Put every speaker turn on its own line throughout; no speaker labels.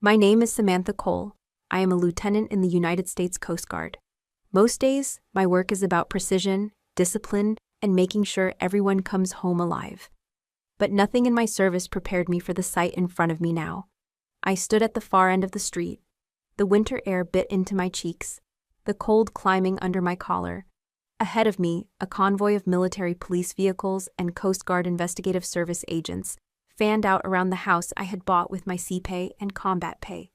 My name is Samantha Cole. I am a lieutenant in the United States Coast Guard. Most days, my work is about precision, discipline, and making sure everyone comes home alive. But nothing in my service prepared me for the sight in front of me now. I stood at the far end of the street. The winter air bit into my cheeks, the cold climbing under my collar. Ahead of me, a convoy of military police vehicles and Coast Guard investigative service agents fanned out around the house I had bought with my sea pay and combat pay.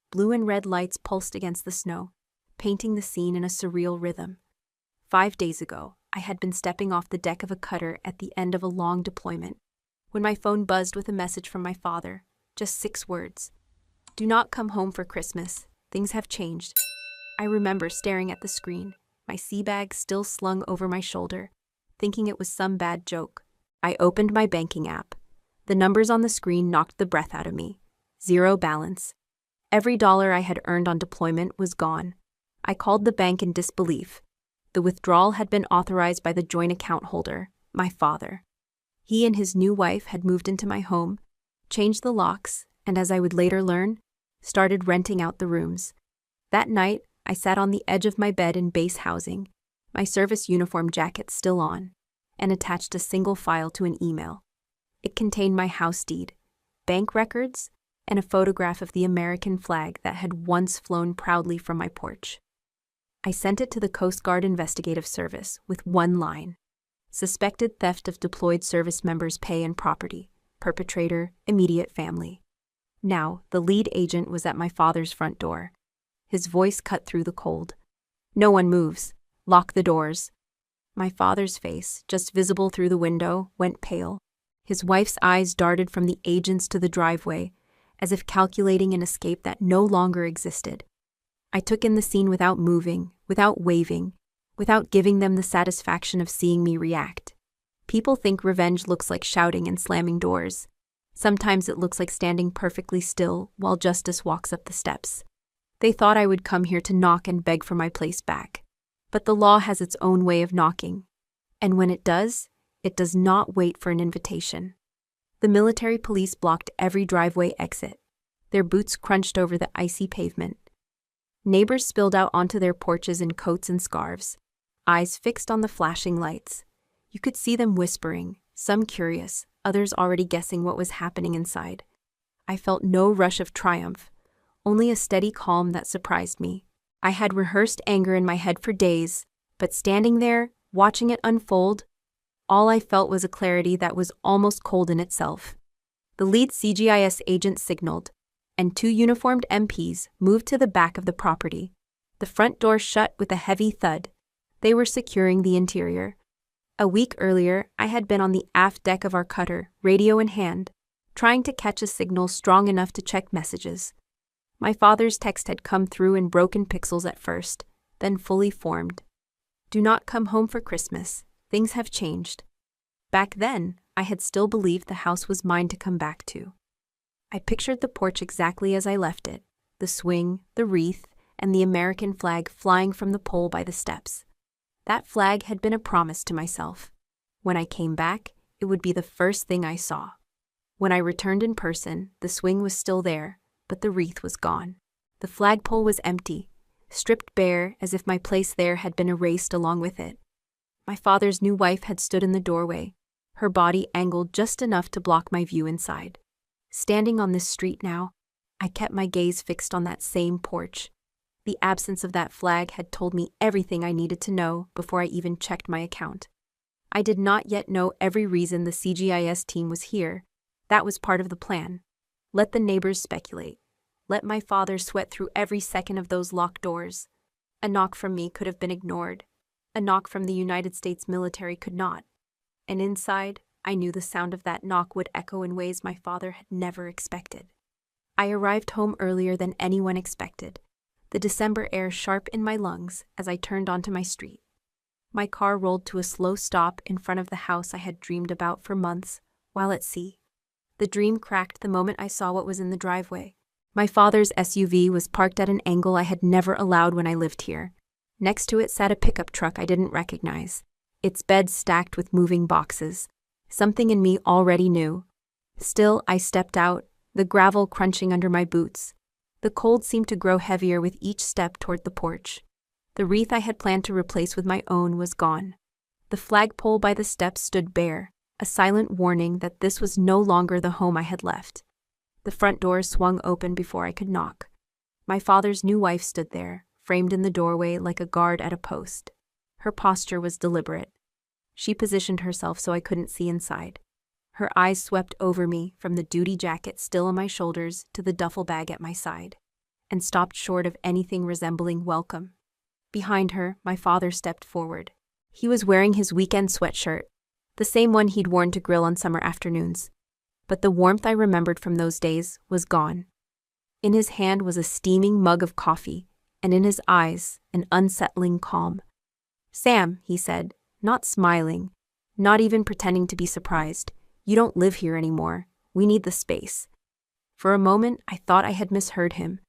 Blue and red lights pulsed against the snow, painting the scene in a surreal rhythm. 5 days ago, I had been stepping off the deck of a cutter at the end of a long deployment, when my phone buzzed with a message from my father, just 6 words. "Do not come home for Christmas. Things have changed." I remember staring at the screen, my sea bag still slung over my shoulder, thinking it was some bad joke. I opened my banking app. The numbers on the screen knocked the breath out of me. 0 balance. Every dollar I had earned on deployment was gone. I called the bank in disbelief. The withdrawal had been authorized by the joint account holder, my father. He and his new wife had moved into my home, changed the locks, and as I would later learn, started renting out the rooms. That night, I sat on the edge of my bed in base housing, my service uniform jacket still on, and attached a single file to an email. It contained my house deed, bank records, and a photograph of the American flag that had once flown proudly from my porch. I sent it to the Coast Guard Investigative Service with one line: suspected theft of deployed service members' pay and property, perpetrator, immediate family. Now, the lead agent was at my father's front door. His voice cut through the cold. "No one moves. Lock the doors." My father's face, just visible through the window, went pale. His wife's eyes darted from the agents to the driveway, as if calculating an escape that no longer existed. I took in the scene without moving, without waving, without giving them the satisfaction of seeing me react. People think revenge looks like shouting and slamming doors. Sometimes it looks like standing perfectly still while justice walks up the steps. They thought I would come here to knock and beg for my place back. But the law has its own way of knocking. And when it does not wait for an invitation. The military police blocked every driveway exit. Their boots crunched over the icy pavement. Neighbors spilled out onto their porches in coats and scarves, eyes fixed on the flashing lights. You could see them whispering, some curious, others already guessing what was happening inside. I felt no rush of triumph, only a steady calm that surprised me. I had rehearsed anger in my head for days, but standing there, watching it unfold, all I felt was a clarity that was almost cold in itself. The lead CGIS agent signaled, and 2 uniformed MPs moved to the back of the property. The front door shut with a heavy thud. They were securing the interior. A week earlier, I had been on the aft deck of our cutter, radio in hand, trying to catch a signal strong enough to check messages. My father's text had come through in broken pixels at first, then fully formed. "Do not come home for Christmas. Things have changed." Back then, I had still believed the house was mine to come back to. I pictured the porch exactly as I left it, the swing, the wreath, and the American flag flying from the pole by the steps. That flag had been a promise to myself. When I came back, it would be the first thing I saw. When I returned in person, the swing was still there, but the wreath was gone. The flagpole was empty, stripped bare as if my place there had been erased along with it. My father's new wife had stood in the doorway, her body angled just enough to block my view inside. Standing on this street now, I kept my gaze fixed on that same porch. The absence of that flag had told me everything I needed to know before I even checked my account. I did not yet know every reason the CGIS team was here. That was part of the plan. Let the neighbors speculate. Let my father sweat through every second of those locked doors. A knock from me could have been ignored. A knock from the United States military could not. And inside, I knew the sound of that knock would echo in ways my father had never expected. I arrived home earlier than anyone expected, the December air sharp in my lungs as I turned onto my street. My car rolled to a slow stop in front of the house I had dreamed about for months, while at sea. The dream cracked the moment I saw what was in the driveway. My father's SUV was parked at an angle I had never allowed when I lived here. Next to it sat a pickup truck I didn't recognize, its bed stacked with moving boxes. Something in me already knew. Still, I stepped out, the gravel crunching under my boots, The cold seemed to grow heavier with each step toward the porch. The wreath I had planned to replace with my own was gone. The flagpole by the steps stood bare, a silent warning that this was no longer the home I had left. The front door swung open before I could knock. My father's new wife stood there, framed in the doorway like a guard at a post. Her posture was deliberate. She positioned herself so I couldn't see inside. Her eyes swept over me from the duty jacket still on my shoulders to the duffel bag at my side, and stopped short of anything resembling welcome. Behind her, my father stepped forward. He was wearing his weekend sweatshirt, the same one he'd worn to grill on summer afternoons. But the warmth I remembered from those days was gone. In his hand was a steaming mug of coffee, and in his eyes, an unsettling calm. "Sam," he said, not smiling, not even pretending to be surprised, "you don't live here anymore. We need the space." For a moment, I thought I had misheard him,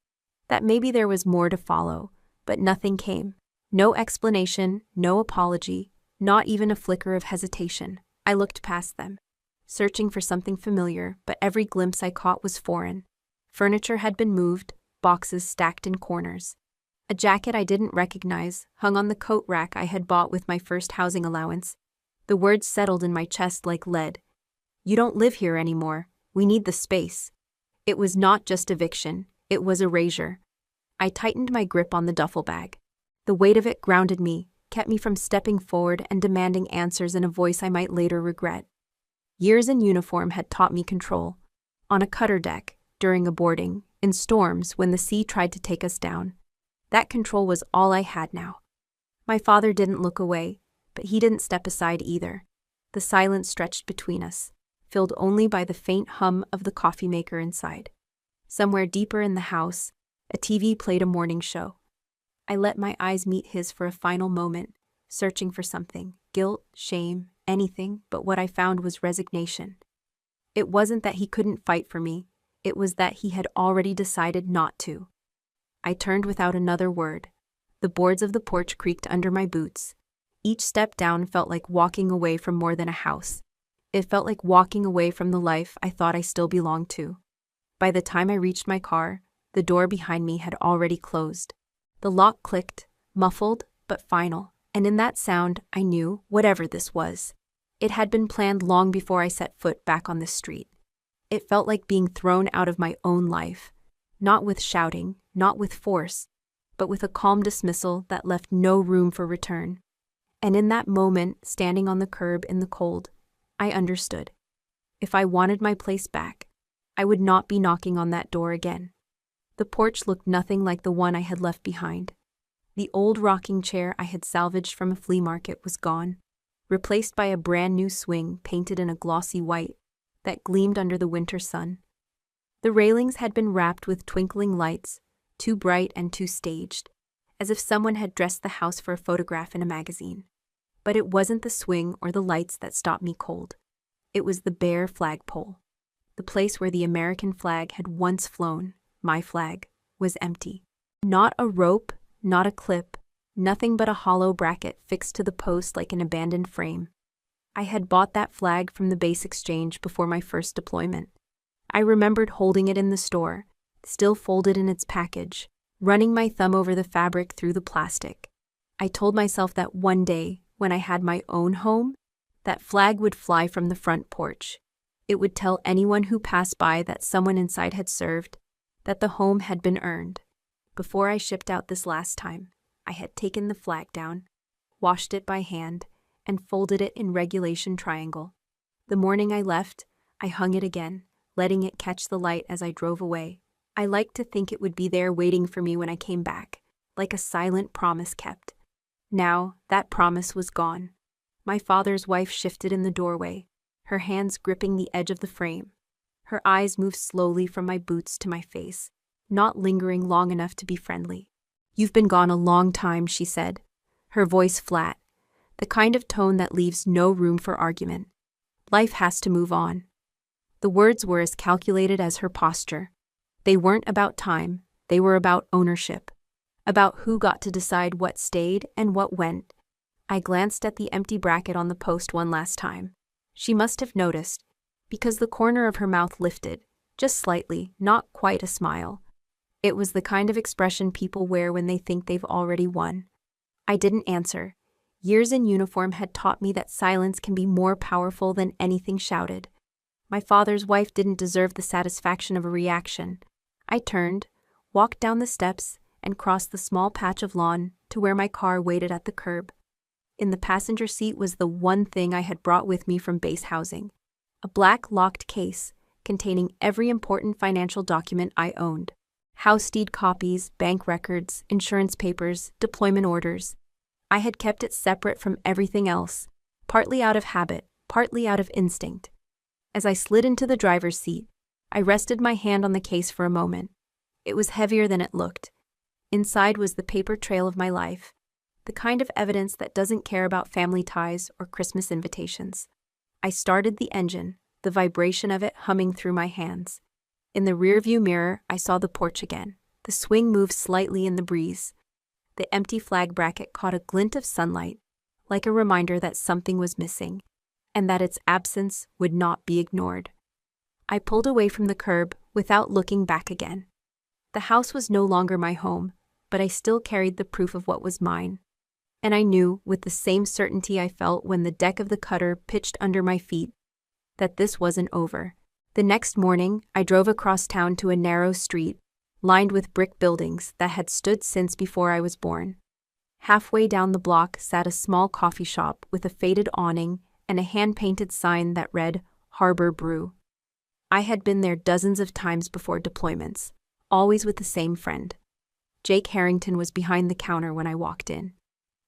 that maybe there was more to follow, but nothing came. No explanation, no apology, not even a flicker of hesitation. I looked past them, searching for something familiar, but every glimpse I caught was foreign. Furniture had been moved, boxes stacked in corners. A jacket I didn't recognize hung on the coat rack I had bought with my first housing allowance. The words settled in my chest like lead. "You don't live here anymore. We need the space." It was not just eviction, it was erasure. I tightened my grip on the duffel bag. The weight of it grounded me, kept me from stepping forward and demanding answers in a voice I might later regret. Years in uniform had taught me control. On a cutter deck, during a boarding, in storms when the sea tried to take us down. That control was all I had now. My father didn't look away, but he didn't step aside either. The silence stretched between us, filled only by the faint hum of the coffee maker inside. Somewhere deeper in the house, a TV played a morning show. I let my eyes meet his for a final moment, searching for something, guilt, shame, anything, but what I found was resignation. It wasn't that he couldn't fight for me, it was that he had already decided not to. I turned without another word. The boards of the porch creaked under my boots. Each step down felt like walking away from more than a house. It felt like walking away from the life I thought I still belonged to. By the time I reached my car, the door behind me had already closed. The lock clicked, muffled but final, and in that sound I knew, whatever this was, it had been planned long before I set foot back on the street. It felt like being thrown out of my own life, not with shouting, not with force, but with a calm dismissal that left no room for return. And in that moment, standing on the curb in the cold, I understood. If I wanted my place back, I would not be knocking on that door again. The porch looked nothing like the one I had left behind. The old rocking chair I had salvaged from a flea market was gone, replaced by a brand new swing painted in a glossy white that gleamed under the winter sun. The railings had been wrapped with twinkling lights, too bright and too staged, as if someone had dressed the house for a photograph in a magazine. But it wasn't the swing or the lights that stopped me cold. It was the bare flagpole. The place where the American flag had once flown, my flag, was empty. Not a rope, not a clip, nothing but a hollow bracket fixed to the post like an abandoned frame. I had bought that flag from the base exchange before my first deployment. I remembered holding it in the store, still folded in its package, running my thumb over the fabric through the plastic. I told myself that one day, when I had my own home, that flag would fly from the front porch. It would tell anyone who passed by that someone inside had served, that the home had been earned. Before I shipped out this last time, I had taken the flag down, washed it by hand, and folded it in regulation triangle. The morning I left, I hung it again, letting it catch the light as I drove away. I liked to think it would be there waiting for me when I came back, like a silent promise kept. Now, that promise was gone. My father's wife shifted in the doorway, her hands gripping the edge of the frame. Her eyes moved slowly from my boots to my face, not lingering long enough to be friendly. "You've been gone a long time," she said, her voice flat, the kind of tone that leaves no room for argument. "Life has to move on." The words were as calculated as her posture. They weren't about time, they were about ownership, about who got to decide what stayed and what went. I glanced at the empty bracket on the post one last time. She must have noticed, because the corner of her mouth lifted, just slightly, not quite a smile. It was the kind of expression people wear when they think they've already won. I didn't answer. Years in uniform had taught me that silence can be more powerful than anything shouted. My father's wife didn't deserve the satisfaction of a reaction. I turned, walked down the steps, and crossed the small patch of lawn to where my car waited at the curb. In the passenger seat was the one thing I had brought with me from base housing: a black locked case containing every important financial document I owned. House deed copies, bank records, insurance papers, deployment orders. I had kept it separate from everything else, partly out of habit, partly out of instinct. As I slid into the driver's seat, I rested my hand on the case for a moment. It was heavier than it looked. Inside was the paper trail of my life, the kind of evidence that doesn't care about family ties or Christmas invitations. I started the engine, the vibration of it humming through my hands. In the rearview mirror, I saw the porch again. The swing moved slightly in the breeze. The empty flag bracket caught a glint of sunlight, like a reminder that something was missing, and that its absence would not be ignored. I pulled away from the curb without looking back again. The house was no longer my home, but I still carried the proof of what was mine. And I knew, with the same certainty I felt when the deck of the cutter pitched under my feet, that this wasn't over. The next morning, I drove across town to a narrow street, lined with brick buildings that had stood since before I was born. Halfway down the block sat a small coffee shop with a faded awning and a hand-painted sign that read, "Harbor Brew." I had been there dozens of times before deployments, always with the same friend. Jake Harrington was behind the counter when I walked in.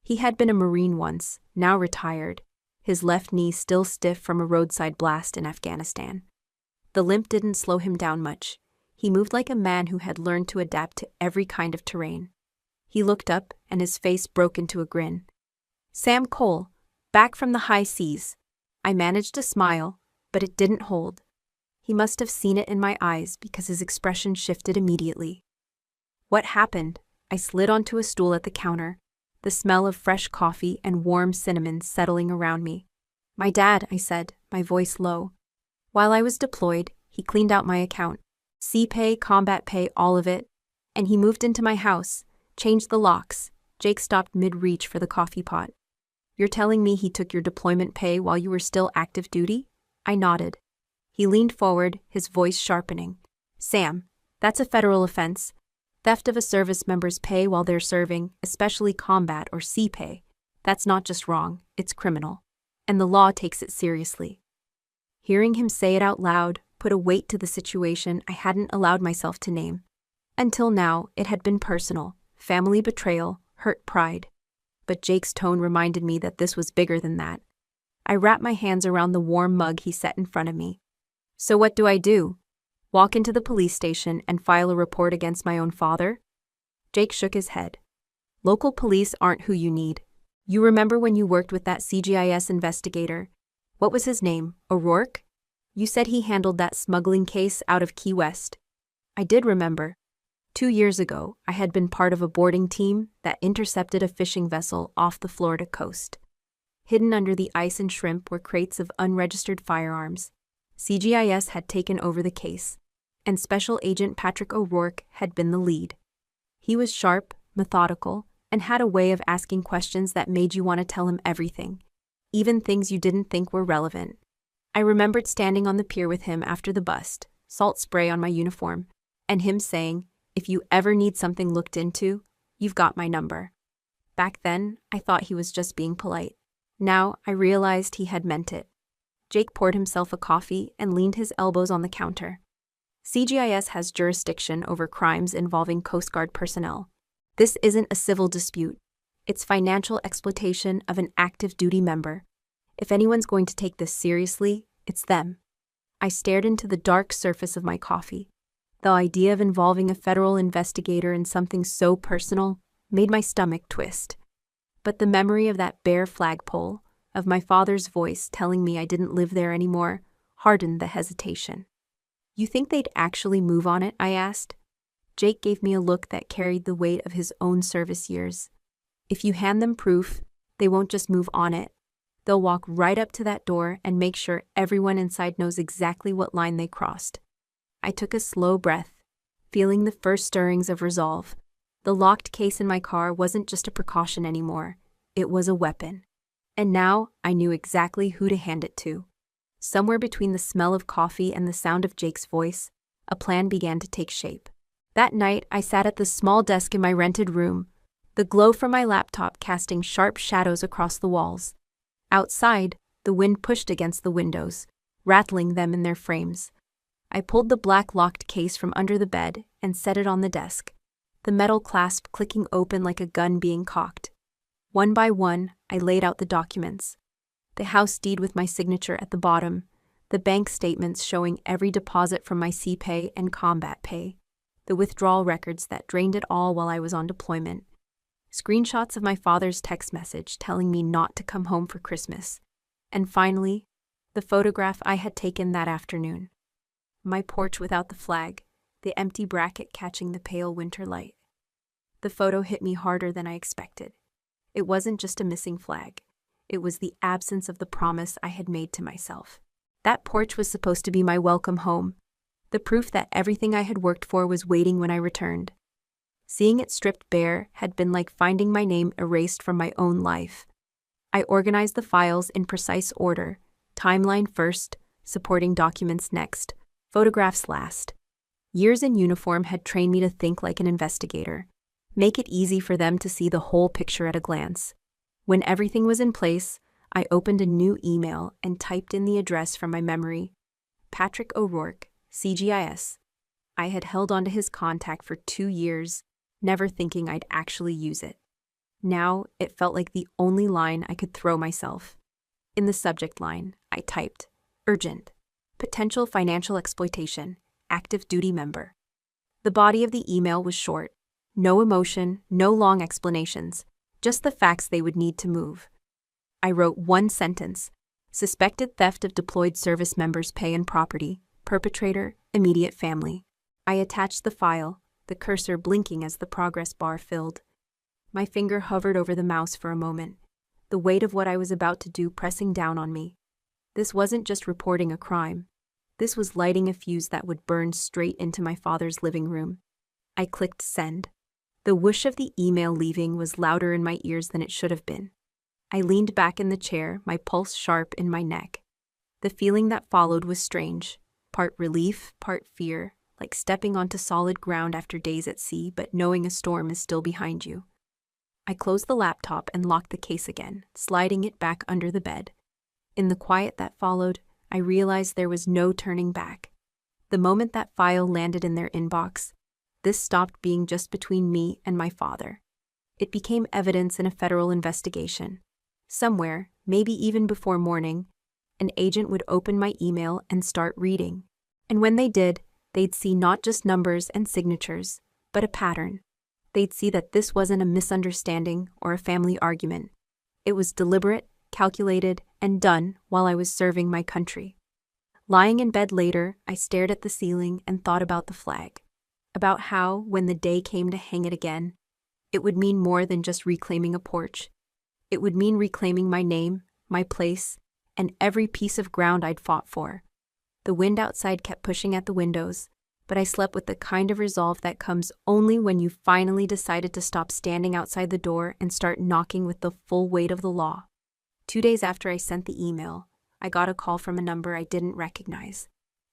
He had been a Marine once, now retired, his left knee still stiff from a roadside blast in Afghanistan. The limp didn't slow him down much. He moved like a man who had learned to adapt to every kind of terrain. He looked up, and his face broke into a grin. "Sam Cole, back from the high seas." I managed a smile, but it didn't hold. He must have seen it in my eyes because his expression shifted immediately. "What happened?" I slid onto a stool at the counter, the smell of fresh coffee and warm cinnamon settling around me. "My dad," I said, my voice low. "While I was deployed, he cleaned out my account. Sea pay, combat pay, all of it. And he moved into my house, changed the locks." Jake stopped mid-reach for the coffee pot. "You're telling me he took your deployment pay while you were still active duty?" I nodded. He leaned forward, his voice sharpening. "Sam, that's a federal offense. Theft of a service member's pay while they're serving, especially combat or sea pay. That's not just wrong, it's criminal. And the law takes it seriously." Hearing him say it out loud put a weight to the situation I hadn't allowed myself to name. Until now, it had been personal, family betrayal, hurt pride. But Jake's tone reminded me that this was bigger than that. I wrapped my hands around the warm mug he set in front of me. "So what do I do? Walk into the police station and file a report against my own father?" Jake shook his head. "Local police aren't who you need. You remember when you worked with that CGIS investigator? What was his name? O'Rourke? You said he handled that smuggling case out of Key West." I did remember. 2 years ago, I had been part of a boarding team that intercepted a fishing vessel off the Florida coast. Hidden under the ice and shrimp were crates of unregistered firearms. CGIS had taken over the case, and Special Agent Patrick O'Rourke had been the lead. He was sharp, methodical, and had a way of asking questions that made you want to tell him everything, even things you didn't think were relevant. I remembered standing on the pier with him after the bust, salt spray on my uniform, and him saying, "If you ever need something looked into, you've got my number." Back then, I thought he was just being polite. Now, I realized he had meant it. Jake poured himself a coffee and leaned his elbows on the counter. "CGIS has jurisdiction over crimes involving Coast Guard personnel. This isn't a civil dispute. It's financial exploitation of an active duty member. If anyone's going to take this seriously, it's them." I stared into the dark surface of my coffee. The idea of involving a federal investigator in something so personal made my stomach twist. But the memory of that bare flagpole, of my father's voice telling me I didn't live there anymore, hardened the hesitation. "You think they'd actually move on it?" I asked. Jake gave me a look that carried the weight of his own service years. "If you hand them proof, they won't just move on it. They'll walk right up to that door and make sure everyone inside knows exactly what line they crossed." I took a slow breath, feeling the first stirrings of resolve. The locked case in my car wasn't just a precaution anymore, it was a weapon. And now I knew exactly who to hand it to. Somewhere between the smell of coffee and the sound of Jake's voice, a plan began to take shape. That night, I sat at the small desk in my rented room, the glow from my laptop casting sharp shadows across the walls. Outside, the wind pushed against the windows, rattling them in their frames. I pulled the black locked case from under the bed and set it on the desk, the metal clasp clicking open like a gun being cocked. One by one, I laid out the documents. The house deed with my signature at the bottom, the bank statements showing every deposit from my CPay and combat pay, the withdrawal records that drained it all while I was on deployment, screenshots of my father's text message telling me not to come home for Christmas, and finally, the photograph I had taken that afternoon. My porch without the flag, the empty bracket catching the pale winter light. The photo hit me harder than I expected. It wasn't just a missing flag. It was the absence of the promise I had made to myself. That porch was supposed to be my welcome home, the proof that everything I had worked for was waiting when I returned. Seeing it stripped bare had been like finding my name erased from my own life. I organized the files in precise order, timeline first, supporting documents next, photographs last. Years in uniform had trained me to think like an investigator, make it easy for them to see the whole picture at a glance. When everything was in place, I opened a new email and typed in the address from my memory. Patrick O'Rourke, CGIS. I had held onto his contact for 2 years, never thinking I'd actually use it. Now, it felt like the only line I could throw myself. In the subject line, I typed, urgent, potential financial exploitation, active duty member. The body of the email was short, no emotion, no long explanations, just the facts they would need to move. I wrote one sentence, suspected theft of deployed service members' pay and property, perpetrator, immediate family. I attached the file, the cursor blinking as the progress bar filled. My finger hovered over the mouse for a moment, the weight of what I was about to do pressing down on me. This wasn't just reporting a crime. This was lighting a fuse that would burn straight into my father's living room. I clicked send. The whoosh of the email leaving was louder in my ears than it should have been. I leaned back in the chair, my pulse sharp in my neck. The feeling that followed was strange, part relief, part fear, like stepping onto solid ground after days at sea but knowing a storm is still behind you. I closed the laptop and locked the case again, sliding it back under the bed. In the quiet that followed, I realized there was no turning back. The moment that file landed in their inbox, this stopped being just between me and my father. It became evidence in a federal investigation. Somewhere, maybe even before morning, an agent would open my email and start reading. And when they did, they'd see not just numbers and signatures, but a pattern. They'd see that this wasn't a misunderstanding or a family argument. It was deliberate, calculated, and done while I was serving my country. Lying in bed later, I stared at the ceiling and thought about the flag. About how, when the day came to hang it again, it would mean more than just reclaiming a porch. It would mean reclaiming my name, my place, and every piece of ground I'd fought for. The wind outside kept pushing at the windows, but I slept with the kind of resolve that comes only when you finally decided to stop standing outside the door and start knocking with the full weight of the law. 2 days after I sent the email, I got a call from a number I didn't recognize.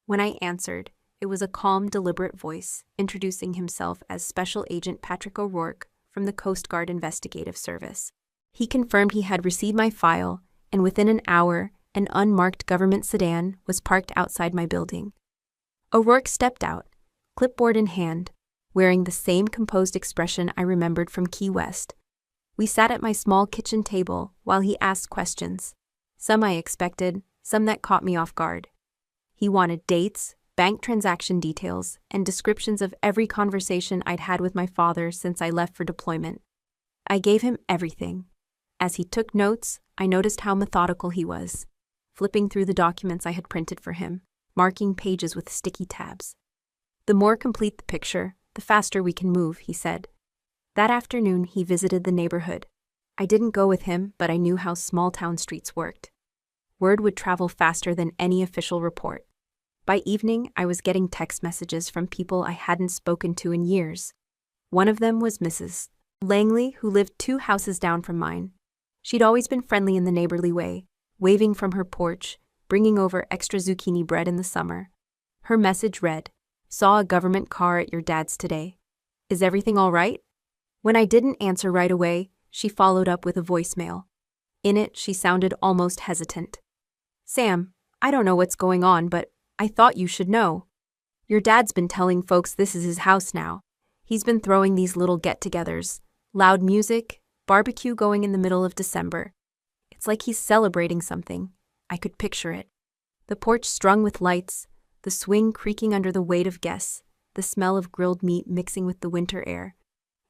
When I answered, it was a calm, deliberate voice, introducing himself as Special Agent Patrick O'Rourke from the Coast Guard Investigative Service. He confirmed he had received my file, and within an hour, an unmarked government sedan was parked outside my building. O'Rourke stepped out, clipboard in hand, wearing the same composed expression I remembered from Key West. We sat at my small kitchen table while he asked questions. Some I expected, some that caught me off guard. He wanted dates, bank transaction details, and descriptions of every conversation I'd had with my father since I left for deployment. I gave him everything. As he took notes, I noticed how methodical he was, flipping through the documents I had printed for him, marking pages with sticky tabs. The more complete the picture, the faster we can move, he said. That afternoon, he visited the neighborhood. I didn't go with him, but I knew how small-town streets worked. Word would travel faster than any official report. By evening, I was getting text messages from people I hadn't spoken to in years. One of them was Mrs. Langley, who lived 2 houses down from mine. She'd always been friendly in the neighborly way, waving from her porch, bringing over extra zucchini bread in the summer. Her message read, "Saw a government car at your dad's today. Is everything all right?" When I didn't answer right away, she followed up with a voicemail. In it, she sounded almost hesitant. "Sam, I don't know what's going on, but I thought you should know. Your dad's been telling folks this is his house now. He's been throwing these little get-togethers, loud music, barbecue going in the middle of December. It's like he's celebrating something. I could picture it. The porch strung with lights, the swing creaking under the weight of guests, the smell of grilled meat mixing with the winter air,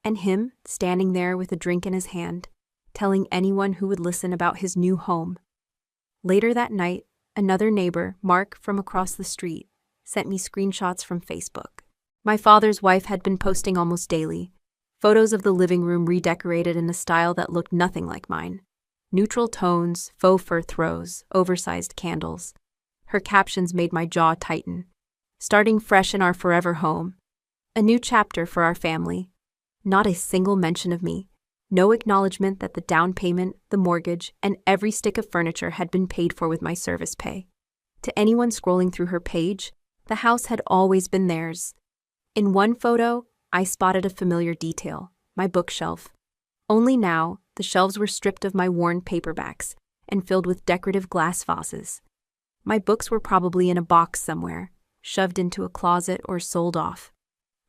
and him standing there with a drink in his hand, telling anyone who would listen about his new home." Later that night, another neighbor, Mark from across the street, sent me screenshots from Facebook. My father's wife had been posting almost daily, photos of the living room redecorated in a style that looked nothing like mine. Neutral tones, faux fur throws, oversized candles. Her captions made my jaw tighten. "Starting fresh in our forever home. A new chapter for our family." Not a single mention of me. No acknowledgement that the down payment, the mortgage, and every stick of furniture had been paid for with my service pay. To anyone scrolling through her page, the house had always been theirs. In one photo, I spotted a familiar detail, my bookshelf. Only now, the shelves were stripped of my worn paperbacks and filled with decorative glass vases. My books were probably in a box somewhere, shoved into a closet or sold off.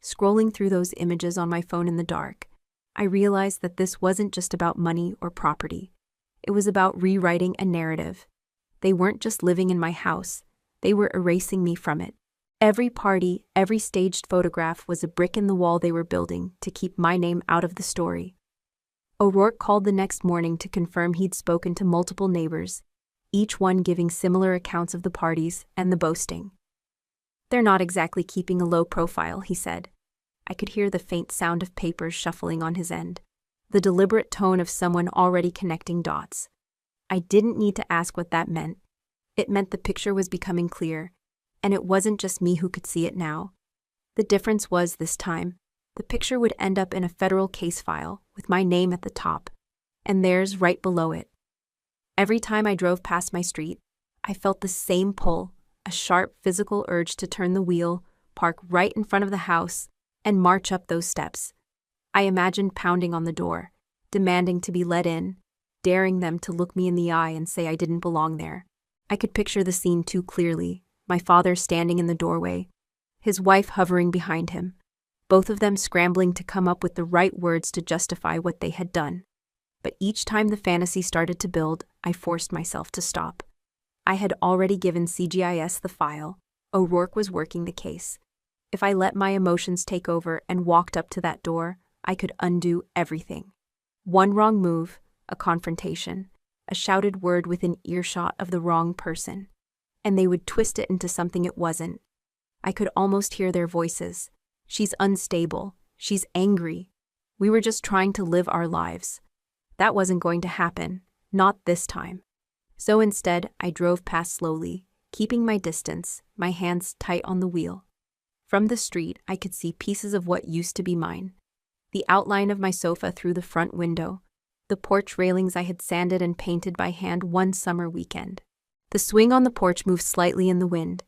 Scrolling through those images on my phone in the dark, I realized that this wasn't just about money or property. It was about rewriting a narrative. They weren't just living in my house, they were erasing me from it. Every party, every staged photograph was a brick in the wall they were building to keep my name out of the story. O'Rourke called the next morning to confirm he'd spoken to multiple neighbors, each one giving similar accounts of the parties and the boasting. "They're not exactly keeping a low profile," he said. I could hear the faint sound of papers shuffling on his end, the deliberate tone of someone already connecting dots. I didn't need to ask what that meant. It meant the picture was becoming clear, and it wasn't just me who could see it now. The difference was this time, the picture would end up in a federal case file with my name at the top, and theirs right below it. Every time I drove past my street, I felt the same pull, a sharp physical urge to turn the wheel, park right in front of the house, and march up those steps. I imagined pounding on the door, demanding to be let in, daring them to look me in the eye and say I didn't belong there. I could picture the scene too clearly, my father standing in the doorway, his wife hovering behind him, both of them scrambling to come up with the right words to justify what they had done. But each time the fantasy started to build, I forced myself to stop. I had already given CGIS the file. O'Rourke was working the case. If I let my emotions take over and walked up to that door, I could undo everything. One wrong move, a confrontation, a shouted word within earshot of the wrong person, and they would twist it into something it wasn't. I could almost hear their voices. "She's unstable. She's angry. We were just trying to live our lives." That wasn't going to happen, not this time. So instead, I drove past slowly, keeping my distance, my hands tight on the wheel. From the street, I could see pieces of what used to be mine. The outline of my sofa through the front window, the porch railings I had sanded and painted by hand one summer weekend. The swing on the porch moved slightly in the wind,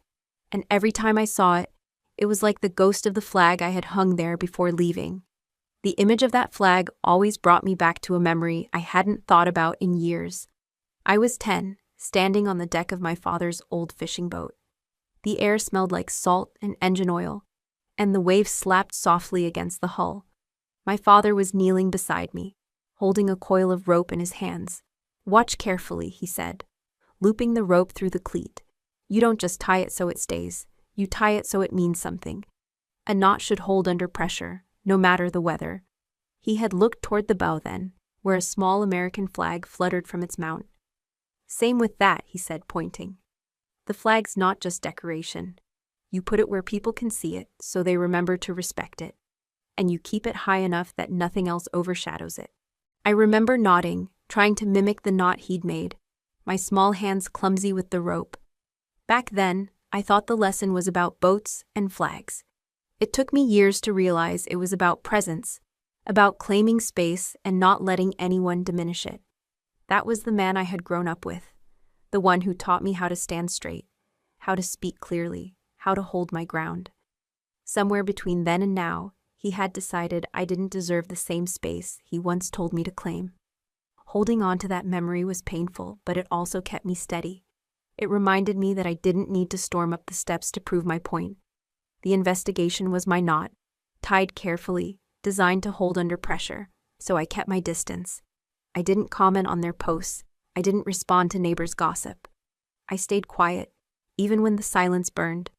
and every time I saw it, it was like the ghost of the flag I had hung there before leaving. The image of that flag always brought me back to a memory I hadn't thought about in years. I was 10, standing on the deck of my father's old fishing boat. The air smelled like salt and engine oil, and the waves slapped softly against the hull. My father was kneeling beside me, holding a coil of rope in his hands. "Watch carefully," he said, looping the rope through the cleat. "You don't just tie it so it stays, you tie it so it means something. A knot should hold under pressure, no matter the weather." He had looked toward the bow then, where a small American flag fluttered from its mount. "Same with that," he said, pointing. "The flag's not just decoration. You put it where people can see it, so they remember to respect it. And you keep it high enough that nothing else overshadows it." I remember nodding, trying to mimic the knot he'd made, my small hands clumsy with the rope. Back then, I thought the lesson was about boats and flags. It took me years to realize it was about presence, about claiming space and not letting anyone diminish it. That was the man I had grown up with, the one who taught me how to stand straight, how to speak clearly, how to hold my ground. Somewhere between then and now, he had decided I didn't deserve the same space he once told me to claim. Holding on to that memory was painful, but it also kept me steady. It reminded me that I didn't need to storm up the steps to prove my point. The investigation was my knot, tied carefully, designed to hold under pressure, so I kept my distance. I didn't comment on their posts. I didn't respond to neighbors' gossip. I stayed quiet, even when the silence burned,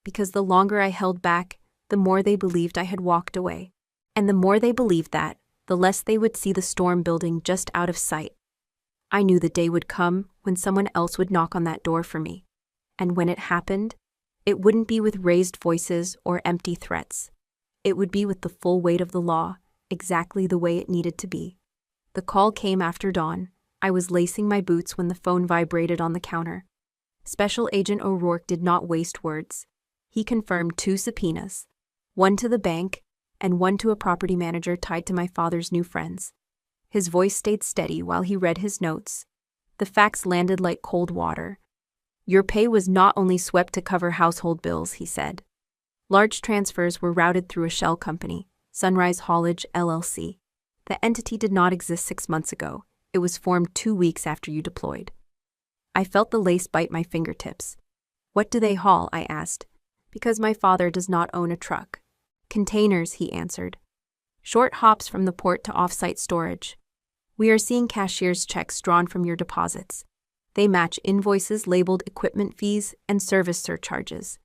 because the longer I held back, the more they believed I had walked away. And the more they believed that, the less they would see the storm building just out of sight. I knew the day would come when someone else would knock on that door for me. And when it happened, it wouldn't be with raised voices or empty threats. It would be with the full weight of the law, exactly the way it needed to be. The call came after dawn. I was lacing my boots when the phone vibrated on the counter. Special Agent O'Rourke did not waste words. He confirmed 2 subpoenas, one to the bank and one to a property manager tied to my father's new friends. His voice stayed steady while he read his notes. The facts landed like cold water. Your pay was not only swept to cover household bills, he said. Large transfers were routed through a shell company, Sunrise Haulage LLC. The entity did not exist 6 months ago. It was formed 2 weeks after you deployed. I felt the lace bite my fingertips. What do they haul? I asked. Because my father does not own a truck. Containers, he answered. Short hops from the port to off-site storage. We are seeing cashier's checks drawn from your deposits. They match invoices labeled equipment fees and service surcharges.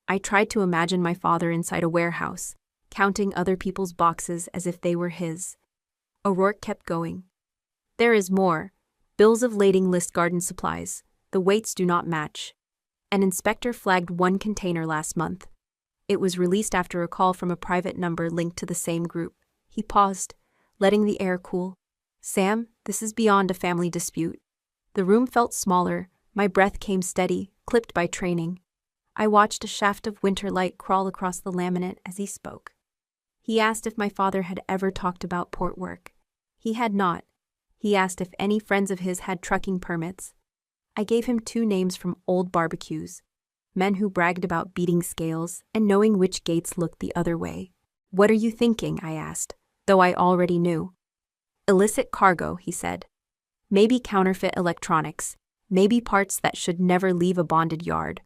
I tried to imagine my father inside a warehouse, counting other people's boxes as if they were his. O'Rourke kept going. There is more. Bills of lading list garden supplies. The weights do not match. An inspector flagged one container last month. It was released after a call from a private number linked to the same group. He paused, letting the air cool. Sam, this is beyond a family dispute. The room felt smaller. My breath came steady, clipped by training. I watched a shaft of winter light crawl across the laminate as he spoke. He asked if my father had ever talked about port work. He had not. He asked if any friends of his had trucking permits. I gave him 2 names from old barbecues, men who bragged about beating scales and knowing which gates looked the other way. What are you thinking? I asked, though I already knew. Illicit cargo, he said. Maybe counterfeit electronics, maybe parts that should never leave a bonded yard.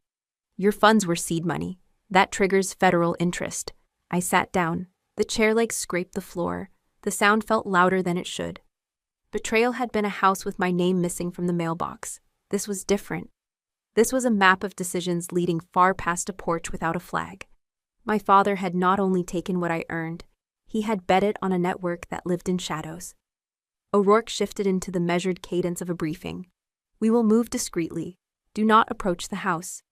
Your funds were seed money. That triggers federal interest. I sat down. The chair legs scraped the floor. The sound felt louder than it should. Betrayal had been a house with my name missing from the mailbox. This was different. This was a map of decisions leading far past a porch without a flag. My father had not only taken what I earned, he had bet it on a network that lived in shadows. O'Rourke shifted into the measured cadence of a briefing. We will move discreetly. Do not approach the house.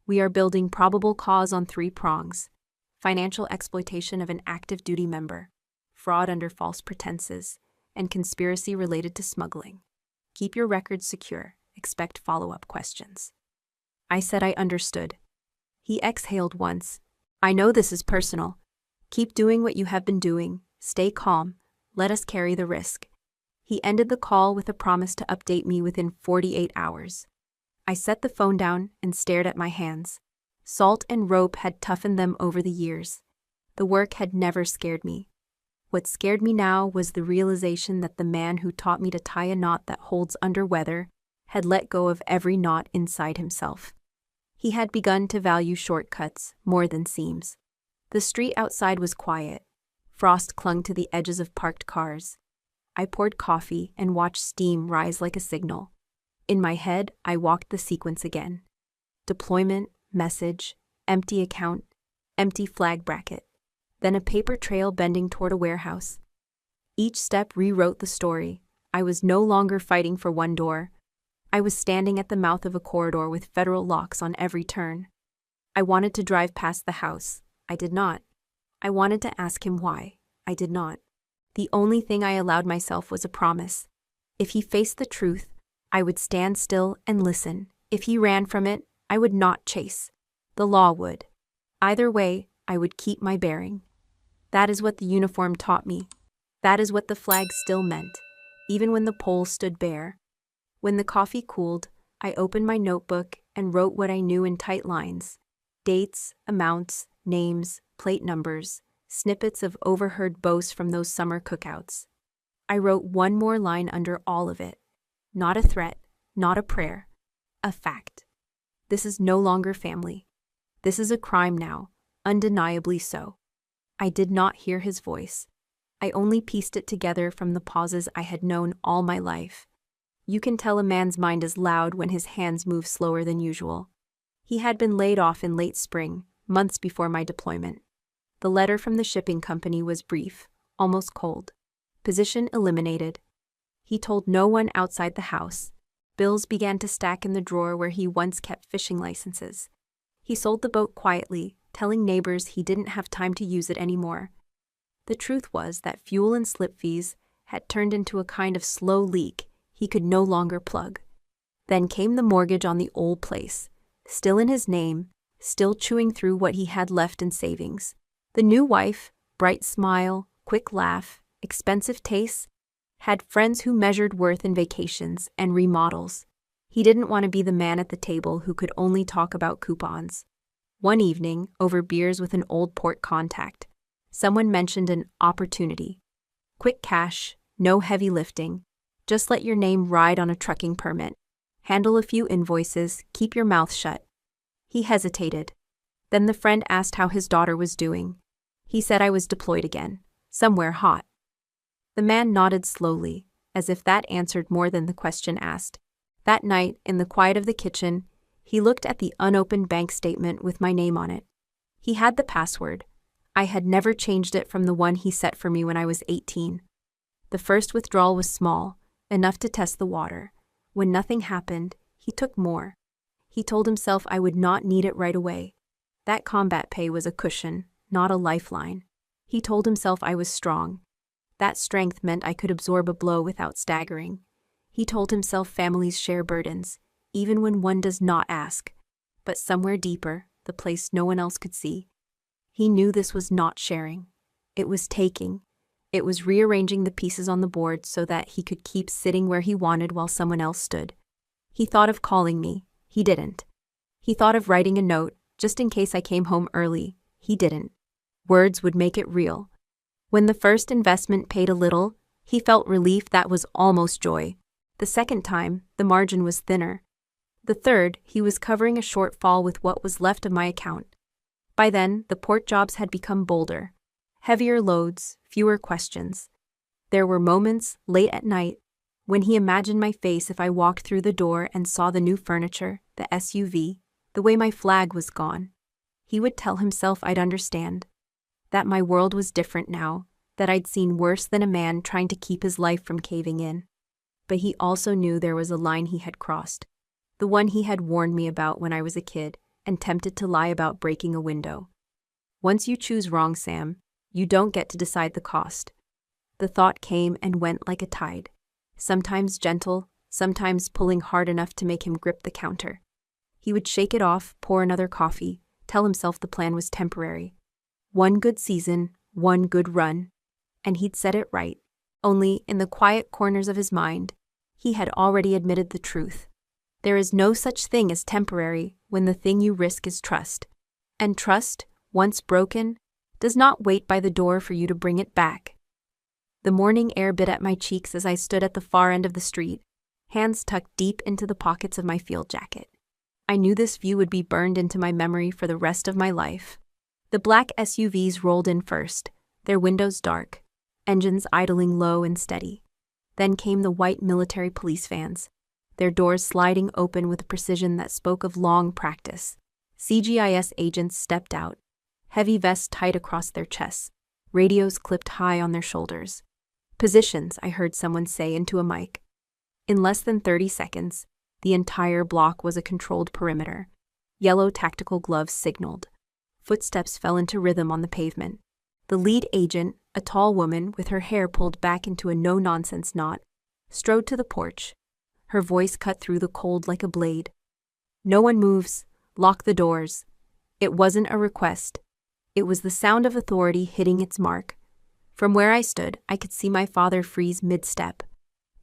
We are building probable cause on 3 prongs. Financial exploitation of an active duty member, fraud under false pretenses, and conspiracy related to smuggling. Keep your records secure. Expect follow-up questions. I said I understood. He exhaled once. I know this is personal. Keep doing what you have been doing. Stay calm. Let us carry the risk. He ended the call with a promise to update me within 48 hours. I set the phone down and stared at my hands. Salt and rope had toughened them over the years. The work had never scared me. What scared me now was the realization that the man who taught me to tie a knot that holds under weather had let go of every knot inside himself. He had begun to value shortcuts more than seams. The street outside was quiet. Frost clung to the edges of parked cars. I poured coffee and watched steam rise like a signal. In my head, I walked the sequence again. Deployment, message, empty account, empty flag bracket. Then a paper trail bending toward a warehouse. Each step rewrote the story. I was no longer fighting for one door. I was standing at the mouth of a corridor with federal locks on every turn. I wanted to drive past the house. I did not. I wanted to ask him why. I did not. The only thing I allowed myself was a promise. If he faced the truth, I would stand still and listen. If he ran from it, I would not chase. The law would. Either way, I would keep my bearing. That is what the uniform taught me. That is what the flag still meant, even when the pole stood bare. When the coffee cooled, I opened my notebook and wrote what I knew in tight lines. Dates, amounts, names, plate numbers, snippets of overheard boasts from those summer cookouts. I wrote one more line under all of it. Not a threat, not a prayer. A fact. This is no longer family. This is a crime now, undeniably so. I did not hear his voice. I only pieced it together from the pauses I had known all my life. You can tell a man's mind is loud when his hands move slower than usual. He had been laid off in late spring, months before my deployment. The letter from the shipping company was brief, almost cold. Position eliminated. He told no one outside the house. Bills began to stack in the drawer where he once kept fishing licenses. He sold the boat quietly, telling neighbors he didn't have time to use it anymore. The truth was that fuel and slip fees had turned into a kind of slow leak he could no longer plug. Then came the mortgage on the old place, still in his name, still chewing through what he had left in savings. The new wife, bright smile, quick laugh, expensive tastes, had friends who measured worth in vacations and remodels. He didn't want to be the man at the table who could only talk about coupons. One evening, over beers with an old port contact, someone mentioned an opportunity. Quick cash, no heavy lifting. Just let your name ride on a trucking permit. Handle a few invoices, keep your mouth shut. He hesitated. Then the friend asked how his daughter was doing. He said I was deployed again, somewhere hot. The man nodded slowly, as if that answered more than the question asked. That night, in the quiet of the kitchen, he looked at the unopened bank statement with my name on it. He had the password. I had never changed it from the one he set for me when I was 18. The first withdrawal was small, enough to test the water. When nothing happened, he took more. He told himself I would not need it right away. That combat pay was a cushion, not a lifeline. He told himself I was strong. That strength meant I could absorb a blow without staggering. He told himself families share burdens, even when one does not ask. But somewhere deeper, the place no one else could see, he knew this was not sharing. It was taking. It was rearranging the pieces on the board so that he could keep sitting where he wanted while someone else stood. He thought of calling me. He didn't. He thought of writing a note, just in case I came home early. He didn't. Words would make it real. When the first investment paid a little, he felt relief that was almost joy. The second time, the margin was thinner. The third, he was covering a shortfall with what was left of my account. By then, the port jobs had become bolder. Heavier loads, fewer questions. There were moments, late at night, when he imagined my face if I walked through the door and saw the new furniture, the SUV, the way my flag was gone. He would tell himself I'd understand. That my world was different now, that I'd seen worse than a man trying to keep his life from caving in. But he also knew there was a line he had crossed. The one he had warned me about when I was a kid and tempted to lie about breaking a window. Once you choose wrong, Sam, you don't get to decide the cost. The thought came and went like a tide, sometimes gentle, sometimes pulling hard enough to make him grip the counter. He would shake it off, pour another coffee, tell himself the plan was temporary. One good season, one good run, and he'd set it right. Only, in the quiet corners of his mind, he had already admitted the truth. There is no such thing as temporary when the thing you risk is trust. And trust, once broken, does not wait by the door for you to bring it back. The morning air bit at my cheeks as I stood at the far end of the street, hands tucked deep into the pockets of my field jacket. I knew this view would be burned into my memory for the rest of my life. The black SUVs rolled in first, their windows dark, engines idling low and steady. Then came the white military police vans, their doors sliding open with a precision that spoke of long practice. CGIS agents stepped out, heavy vests tight across their chests, radios clipped high on their shoulders. Positions, I heard someone say into a mic. In less than 30 seconds, the entire block was a controlled perimeter. Yellow tactical gloves signaled. Footsteps fell into rhythm on the pavement. The lead agent, a tall woman with her hair pulled back into a no-nonsense knot, strode to the porch. Her voice cut through the cold like a blade. No one moves. Lock the doors. It wasn't a request. It was the sound of authority hitting its mark. From where I stood, I could see my father freeze mid-step.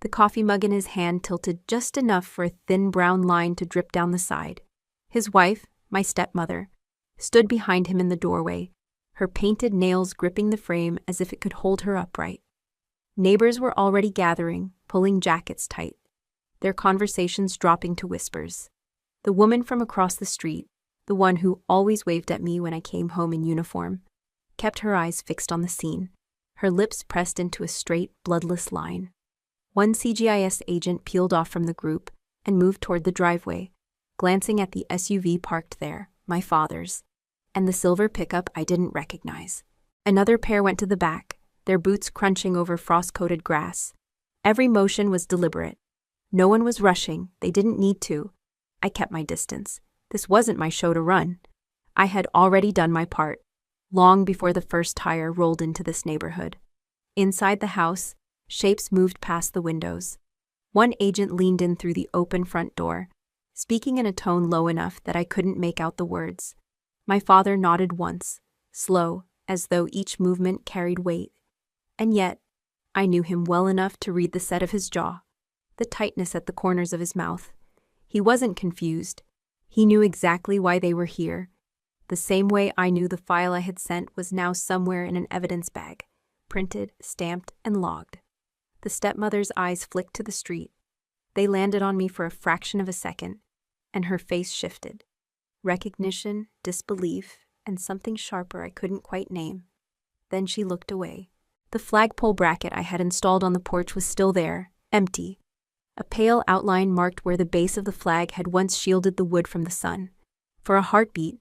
The coffee mug in his hand tilted just enough for a thin brown line to drip down the side. His wife, my stepmother, stood behind him in the doorway, her painted nails gripping the frame as if it could hold her upright. Neighbors were already gathering, pulling jackets tight, their conversations dropping to whispers. The woman from across the street, the one who always waved at me when I came home in uniform, kept her eyes fixed on the scene, her lips pressed into a straight, bloodless line. One CGIS agent peeled off from the group and moved toward the driveway, glancing at the SUV parked there, my father's, and the silver pickup I didn't recognize. Another pair went to the back, their boots crunching over frost-coated grass. Every motion was deliberate. No one was rushing, they didn't need to. I kept my distance. This wasn't my show to run. I had already done my part, long before the first tire rolled into this neighborhood. Inside the house, shapes moved past the windows. One agent leaned in through the open front door, speaking in a tone low enough that I couldn't make out the words. My father nodded once, slow, as though each movement carried weight. And yet, I knew him well enough to read the set of his jaw, the tightness at the corners of his mouth. He wasn't confused. He knew exactly why they were here. The same way I knew the file I had sent was now somewhere in an evidence bag, printed, stamped, and logged. The stepmother's eyes flicked to the street. They landed on me for a fraction of a second, and her face shifted. Recognition, disbelief, and something sharper I couldn't quite name. Then she looked away. The flagpole bracket I had installed on the porch was still there, empty. A pale outline marked where the base of the flag had once shielded the wood from the sun. For a heartbeat,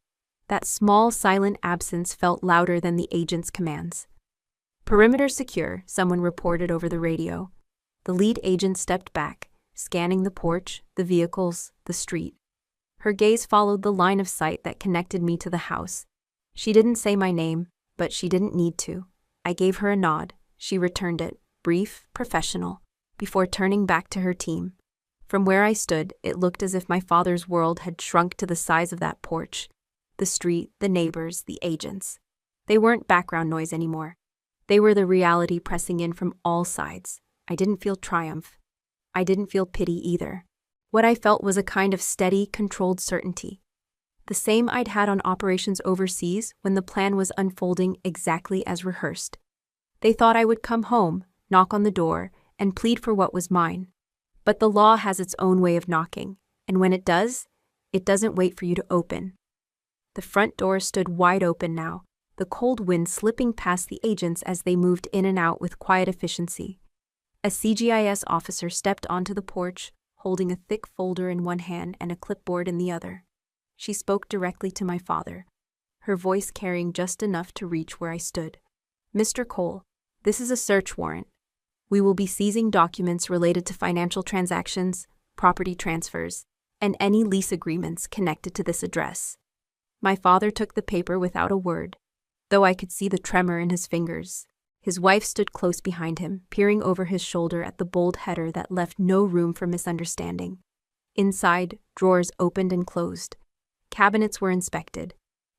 that small, silent absence felt louder than the agent's commands. "Perimeter secure," someone reported over the radio. The lead agent stepped back, scanning the porch, the vehicles, the street. Her gaze followed the line of sight that connected me to the house. She didn't say my name, but she didn't need to. I gave her a nod. She returned it, brief, professional, before turning back to her team. From where I stood, it looked as if my father's world had shrunk to the size of that porch. The street, the neighbors, the agents. They weren't background noise anymore. They were the reality pressing in from all sides. I didn't feel triumph. I didn't feel pity either. What I felt was a kind of steady, controlled certainty. The same I'd had on operations overseas when the plan was unfolding exactly as rehearsed. They thought I would come home, knock on the door, and plead for what was mine. But the law has its own way of knocking, and when it does, it doesn't wait for you to open. The front door stood wide open now, the cold wind slipping past the agents as they moved in and out with quiet efficiency. A CGIS officer stepped onto the porch, holding a thick folder in one hand and a clipboard in the other. She spoke directly to my father, her voice carrying just enough to reach where I stood. "Mr. Cole, this is a search warrant. We will be seizing documents related to financial transactions, property transfers, and any lease agreements connected to this address." My father took the paper without a word, though I could see the tremor in his fingers. His wife stood close behind him, peering over his shoulder at the bold header that left no room for misunderstanding. Inside, drawers opened and closed. Cabinets were inspected.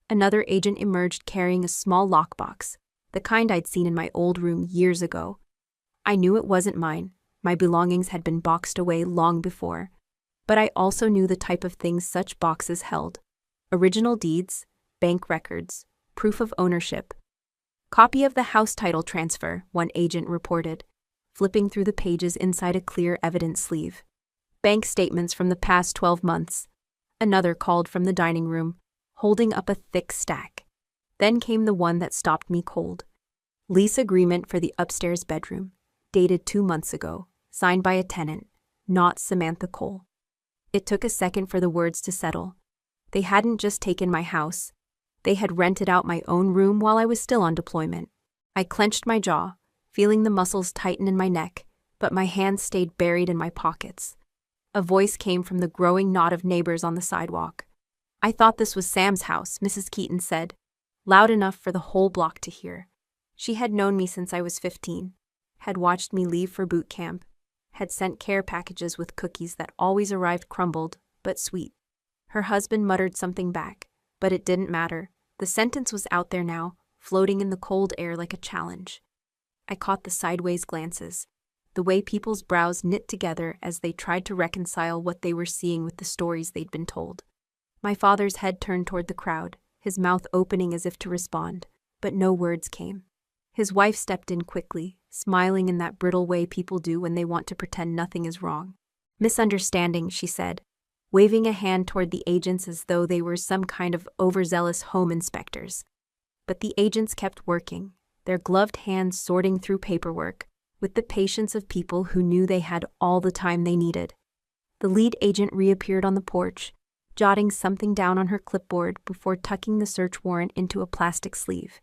Another agent emerged carrying a small lockbox, the kind I'd seen in my old room years ago. I knew it wasn't mine. My belongings had been boxed away long before. But I also knew the type of things such boxes held. Original deeds, bank records, proof of ownership. "Copy of the house title transfer," one agent reported, flipping through the pages inside a clear evidence sleeve. "Bank statements from the past 12 months. Another called from the dining room, holding up a thick stack. Then came the one that stopped me cold. Lease agreement for the upstairs bedroom, dated 2 months ago, signed by a tenant, not Samantha Cole. It took a second for the words to settle. They hadn't just taken my house. They had rented out my own room while I was still on deployment. I clenched my jaw, feeling the muscles tighten in my neck, but my hands stayed buried in my pockets. A voice came from the growing knot of neighbors on the sidewalk. "I thought this was Sam's house," Mrs. Keaton said, loud enough for the whole block to hear. She had known me since I was 15, had watched me leave for boot camp, had sent care packages with cookies that always arrived crumbled, but sweet. Her husband muttered something back, But it didn't matter. The sentence was out there now, floating in the cold air like a challenge. I caught the sideways glances, the way people's brows knit together as they tried to reconcile what they were seeing with the stories they'd been told. My father's head turned toward the crowd, his mouth opening as if to respond, but no words came. His wife stepped in quickly, smiling in that brittle way people do when they want to pretend nothing is wrong. "Misunderstanding," she said, waving a hand toward the agents as though they were some kind of overzealous home inspectors. But the agents kept working, their gloved hands sorting through paperwork, with the patience of people who knew they had all the time they needed. The lead agent reappeared on the porch, jotting something down on her clipboard before tucking the search warrant into a plastic sleeve.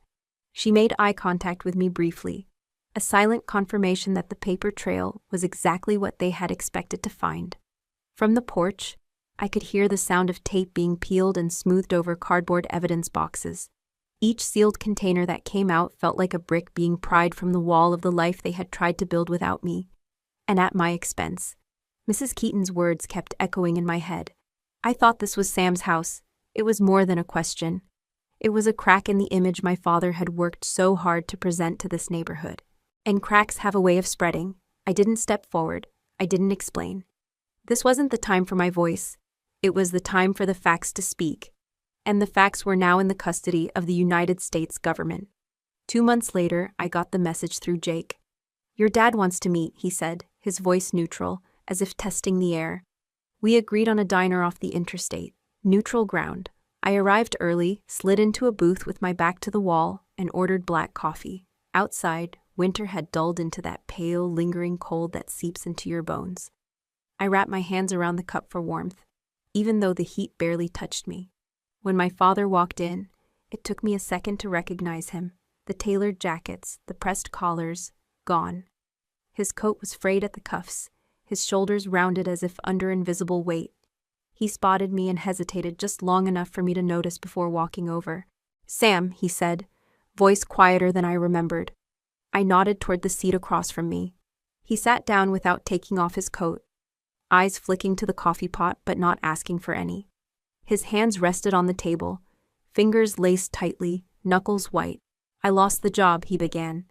She made eye contact with me briefly, a silent confirmation that the paper trail was exactly what they had expected to find. From the porch, I could hear the sound of tape being peeled and smoothed over cardboard evidence boxes. Each sealed container that came out felt like a brick being pried from the wall of the life they had tried to build without me, and at my expense. Mrs. Keaton's words kept echoing in my head. I thought this was Sam's house. It was more than a question. It was a crack in the image my father had worked so hard to present to this neighborhood. And cracks have a way of spreading. I didn't step forward. I didn't explain. This wasn't the time for my voice. It was the time for the facts to speak. And the facts were now in the custody of the United States government. 2 months later, I got the message through Jake. "Your dad wants to meet," he said, his voice neutral, as if testing the air. We agreed on a diner off the interstate, neutral ground. I arrived early, slid into a booth with my back to the wall, and ordered black coffee. Outside, winter had dulled into that pale, lingering cold that seeps into your bones. I wrapped my hands around the cup for warmth, even though the heat barely touched me. When my father walked in, it took me a second to recognize him. The tailored jackets, the pressed collars, gone. His coat was frayed at the cuffs, his shoulders rounded as if under invisible weight. He spotted me and hesitated just long enough for me to notice before walking over. "Sam," he said, voice quieter than I remembered. I nodded toward the seat across from me. He sat down without taking off his coat, eyes flicking to the coffee pot but not asking for any. His hands rested on the table, fingers laced tightly, knuckles white. "I lost the job," he began.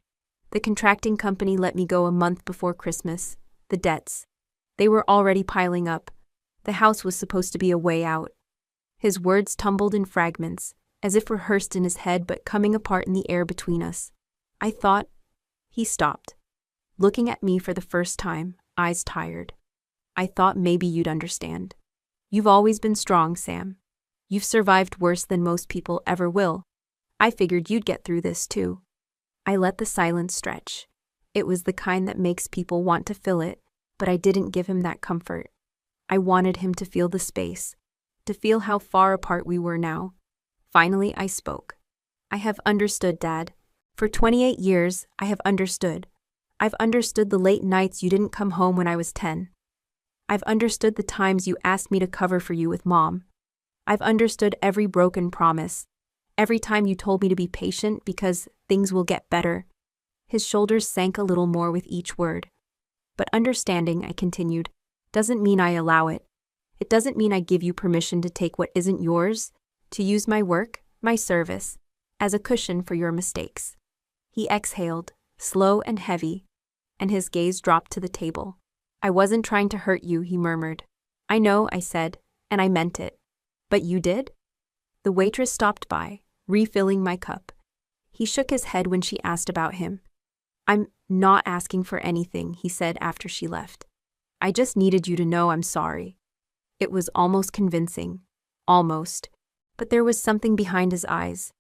"The contracting company let me go a month before Christmas. The debts. They were already piling up. The house was supposed to be a way out." His words tumbled in fragments, as if rehearsed in his head but coming apart in the air between us. I thought. He stopped, looking at me for the first time, eyes tired. "I thought maybe you'd understand. You've always been strong, Sam. You've survived worse than most people ever will. I figured you'd get through this too." I let the silence stretch. It was the kind that makes people want to fill it, but I didn't give him that comfort. I wanted him to feel the space, to feel how far apart we were now. Finally, I spoke. "I have understood, Dad. For 28 years, I have understood. I've understood the late nights you didn't come home when I was 10. I've understood the times you asked me to cover for you with Mom. I've understood every broken promise, every time you told me to be patient because things will get better." His shoulders sank a little more with each word. "But understanding," I continued, "doesn't mean I allow it. It doesn't mean I give you permission to take what isn't yours, to use my work, my service, as a cushion for your mistakes." He exhaled, slow and heavy, and his gaze dropped to the table. "I wasn't trying to hurt you," he murmured. "I know," I said, "and I meant it. But you did?" The waitress stopped by, refilling my cup. He shook his head when she asked about him. "I'm not asking for anything," he said after she left. "I just needed you to know I'm sorry." It was almost convincing. Almost. But there was something behind his eyes.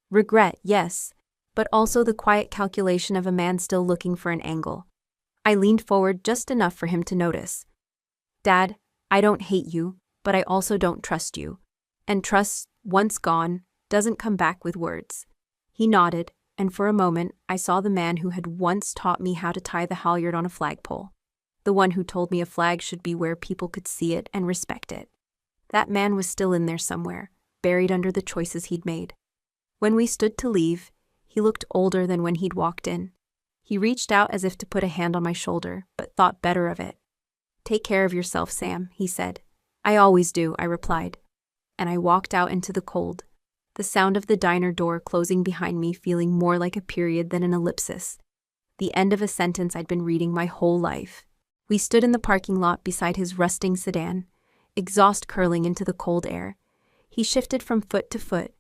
Regret, yes, but also the quiet calculation of a man still looking for an angle. I leaned forward just enough for him to notice. "Dad, I don't hate you, but I also don't trust you. And trust, once gone, doesn't come back with words." He nodded, and for a moment I saw the man who had once taught me how to tie the halyard on a flagpole. The one who told me a flag should be where people could see it and respect it. That man was still in there somewhere, buried under the choices he'd made. When we stood to leave, he looked older than when he'd walked in. He reached out as if to put a hand on my shoulder, but thought better of it. "Take care of yourself, Sam," he said. "I always do," I replied. And I walked out into the cold, the sound of the diner door closing behind me feeling more like a period than an ellipsis, the end of a sentence I'd been reading my whole life. We stood in the parking lot beside his rusting sedan, exhaust curling into the cold air. He shifted from foot to foot,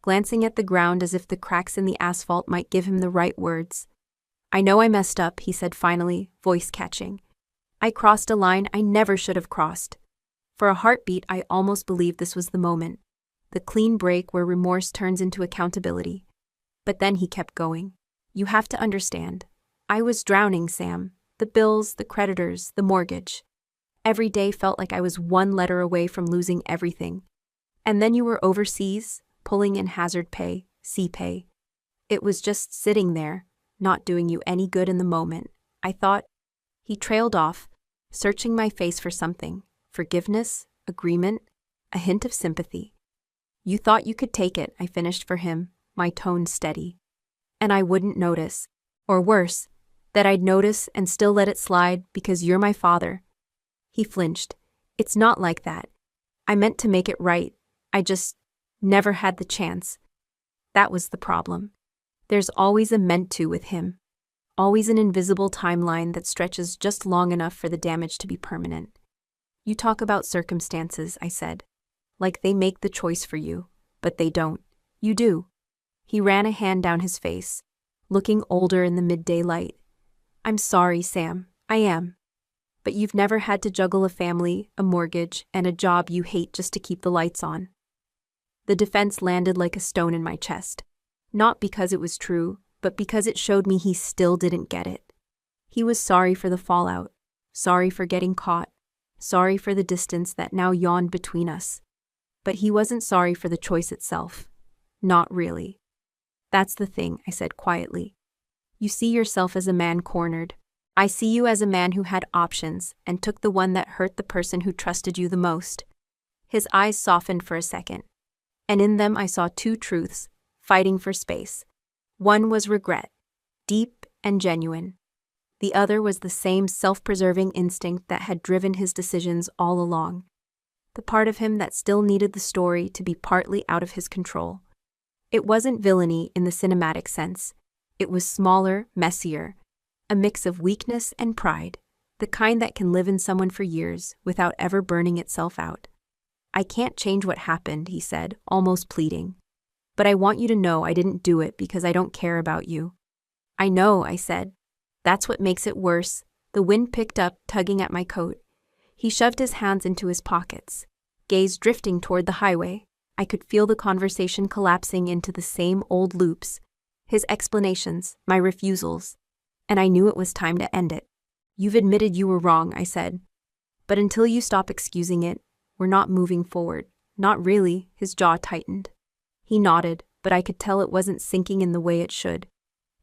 glancing at the ground as if the cracks in the asphalt might give him the right words. "I know I messed up," he said finally, voice catching. "I crossed a line I never should have crossed." For a heartbeat, I almost believed this was the moment, the clean break where remorse turns into accountability. But then he kept going. "You have to understand. I was drowning, Sam. The bills, the creditors, the mortgage. Every day felt like I was one letter away from losing everything. And then you were overseas, pulling in hazard pay, C-pay. It was just sitting there, not doing you any good in the moment. I thought." He trailed off, searching my face for something. Forgiveness, agreement, a hint of sympathy. "You thought you could take it," I finished for him, my tone steady. "And I wouldn't notice. Or worse, that I'd notice and still let it slide because you're my father." He flinched. "It's not like that. I meant to make it right. I just never had the chance." That was the problem. There's always a meant to with him. Always an invisible timeline that stretches just long enough for the damage to be permanent. "You talk about circumstances," I said. "Like they make the choice for you, but they don't. You do." He ran a hand down his face, looking older in the midday light. "I'm sorry, Sam. I am. But you've never had to juggle a family, a mortgage, and a job you hate just to keep the lights on." The defense landed like a stone in my chest. Not because it was true, but because it showed me he still didn't get it. He was sorry for the fallout, sorry for getting caught, sorry for the distance that now yawned between us. But he wasn't sorry for the choice itself. Not really. "That's the thing," I said quietly. "You see yourself as a man cornered. I see you as a man who had options and took the one that hurt the person who trusted you the most." His eyes softened for a second, and in them I saw two truths, fighting for space. One was regret, deep and genuine. The other was the same self-preserving instinct that had driven his decisions all along. The part of him that still needed the story to be partly out of his control. It wasn't villainy in the cinematic sense. It was smaller, messier, a mix of weakness and pride, the kind that can live in someone for years without ever burning itself out. "I can't change what happened," he said, almost pleading. "But I want you to know I didn't do it because I don't care about you." "I know," I said. "That's what makes it worse." The wind picked up, tugging at my coat. He shoved his hands into his pockets, gaze drifting toward the highway. I could feel the conversation collapsing into the same old loops, his explanations, my refusals, and I knew it was time to end it. "You've admitted you were wrong," I said. "But until you stop excusing it, we're not moving forward." "Not really." His jaw tightened. He nodded, but I could tell it wasn't sinking in the way it should.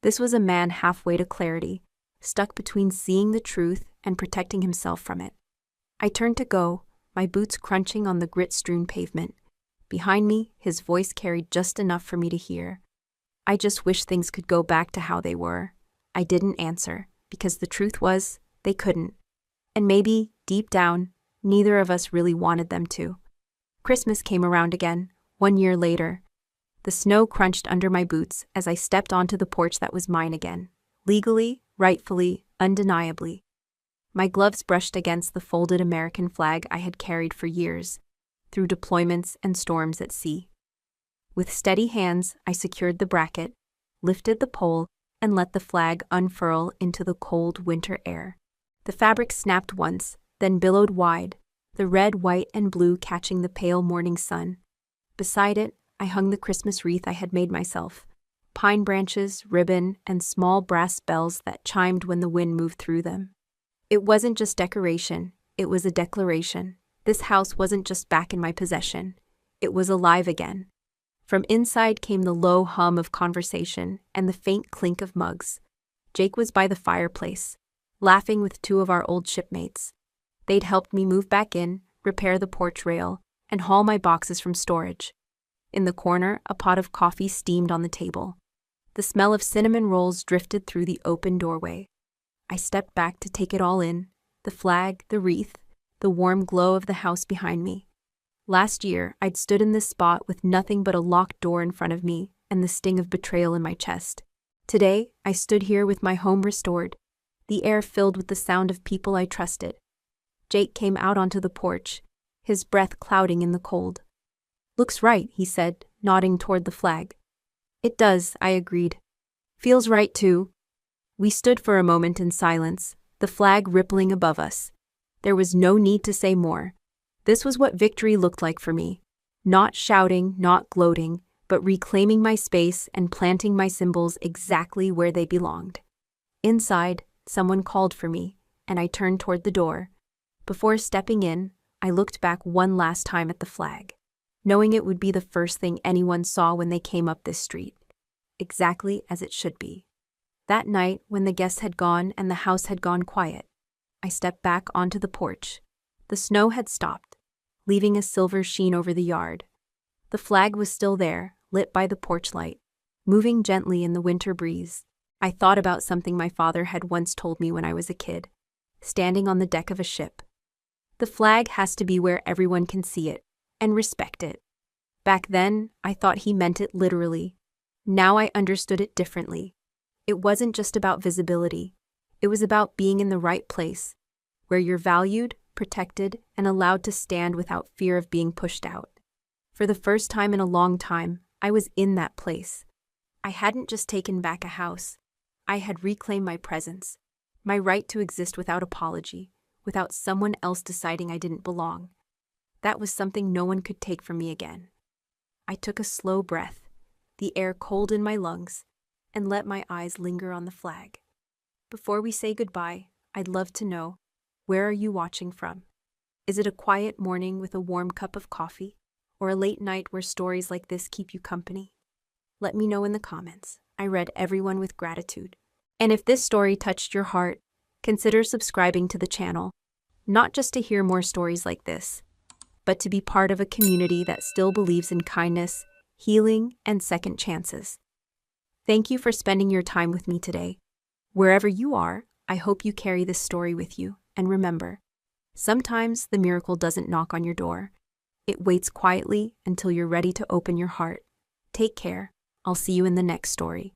This was a man halfway to clarity, stuck between seeing the truth and protecting himself from it. I turned to go, my boots crunching on the grit-strewn pavement. Behind me, his voice carried just enough for me to hear. "I just wish things could go back to how they were." I didn't answer, because the truth was, they couldn't. And maybe, deep down, neither of us really wanted them to. Christmas came around again, 1 year later. The snow crunched under my boots as I stepped onto the porch that was mine again. Legally, rightfully, undeniably. My gloves brushed against the folded American flag I had carried for years, through deployments and storms at sea. With steady hands, I secured the bracket, lifted the pole, and let the flag unfurl into the cold winter air. The fabric snapped once, then billowed wide, the red, white, and blue catching the pale morning sun. Beside it, I hung the Christmas wreath I had made myself, pine branches, ribbon, and small brass bells that chimed when the wind moved through them. It wasn't just decoration, it was a declaration. This house wasn't just back in my possession, it was alive again. From inside came the low hum of conversation and the faint clink of mugs. Jake was by the fireplace, laughing with 2 of our old shipmates. They'd helped me move back in, repair the porch rail, and haul my boxes from storage. In the corner, a pot of coffee steamed on the table. The smell of cinnamon rolls drifted through the open doorway. I stepped back to take it all in, the flag, the wreath, the warm glow of the house behind me. Last year, I'd stood in this spot with nothing but a locked door in front of me and the sting of betrayal in my chest. Today, I stood here with my home restored, the air filled with the sound of people I trusted. Jake came out onto the porch, his breath clouding in the cold. "Looks right," he said, nodding toward the flag. "It does," I agreed. "Feels right, too." We stood for a moment in silence, the flag rippling above us. There was no need to say more. This was what victory looked like for me. Not shouting, not gloating, but reclaiming my space and planting my symbols exactly where they belonged. Inside, someone called for me, and I turned toward the door. Before stepping in, I looked back one last time at the flag, knowing it would be the first thing anyone saw when they came up this street. Exactly as it should be. That night, when the guests had gone and the house had gone quiet, I stepped back onto the porch. The snow had stopped, leaving a silver sheen over the yard. The flag was still there, lit by the porch light, moving gently in the winter breeze. I thought about something my father had once told me when I was a kid, standing on the deck of a ship. The flag has to be where everyone can see it and respect it. Back then, I thought he meant it literally. Now I understood it differently. It wasn't just about visibility. It was about being in the right place, where you're valued, protected, and allowed to stand without fear of being pushed out. For the first time in a long time, I was in that place. I hadn't just taken back a house. I had reclaimed my presence, my right to exist without apology, without someone else deciding I didn't belong. That was something no one could take from me again. I took a slow breath, the air cold in my lungs, and let my eyes linger on the flag. Before we say goodbye, I'd love to know, where are you watching from? Is it a quiet morning with a warm cup of coffee, or a late night where stories like this keep you company? Let me know in the comments. I read everyone with gratitude. And if this story touched your heart, consider subscribing to the channel, not just to hear more stories like this, but to be part of a community that still believes in kindness, healing, and second chances. Thank you for spending your time with me today. Wherever you are, I hope you carry this story with you. And remember, sometimes the miracle doesn't knock on your door. It waits quietly until you're ready to open your heart. Take care. I'll see you in the next story.